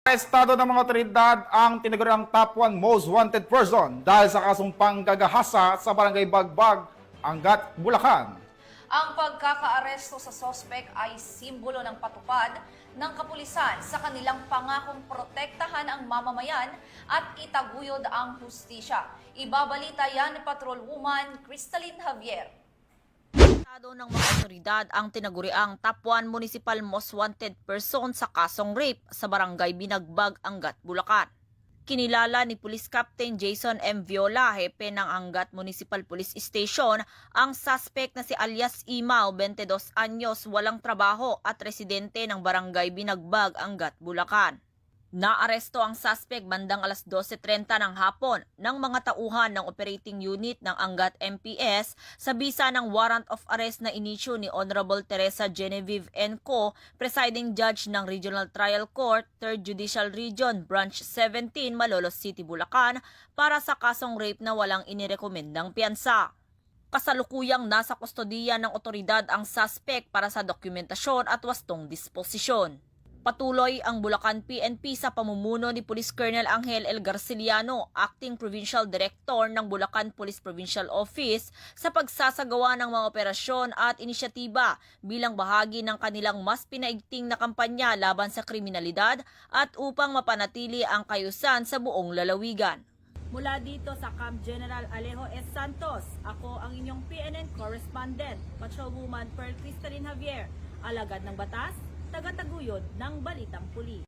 Estado ng mga otoridad ang tinaguriang top 1 most wanted person dahil sa kasong panggagahasa sa Barangay Bagbag, Angat, Bulacan. Ang pagkakaaresto sa sospek ay simbolo ng patupad ng kapulisan sa kanilang pangakong protektahan ang mamamayan at itaguyod ang hustisya. Ibabalita yan ni Patrolwoman Cristalyn Javier. Estado ng mga otoridad ang tinaguriang top 1 municipal most wanted person sa kasong rape sa Barangay Binagbag, Angat, Bulacan. Kinilala ni Police Captain Jason M. Viola, hepe ng Angat Municipal Police Station, ang suspect na si alias Imao, 22 anyos, walang trabaho at residente ng Barangay Binagbag, Angat, Bulacan. Naaresto ang suspect bandang alas 12:30 ng hapon ng mga tauhan ng operating unit ng Angat MPS sa bisa ng warrant of arrest na inisyu ni Honorable Teresa Genevieve N. Co., Presiding Judge ng Regional Trial Court, 3rd Judicial Region, Branch 17, Malolos City, Bulacan, para sa kasong rape na walang inirekomendang piyansa. Kasalukuyang nasa kustodiya ng otoridad ang suspect para sa dokumentasyon at wastong disposisyon. Patuloy ang Bulacan PNP sa pamumuno ni Police Colonel Angel L. Garciliano, Acting Provincial Director ng Bulacan Police Provincial Office, sa pagsasagawa ng mga operasyon at inisyatiba bilang bahagi ng kanilang mas pinaigting na kampanya laban sa kriminalidad at upang mapanatili ang kayusan sa buong lalawigan. Mula dito sa Camp General Alejo S. Santos, ako ang inyong PNN correspondent, Patrolwoman Cristalyn Javier, alagad ng batas, tagataguyod ng Balitang Puli.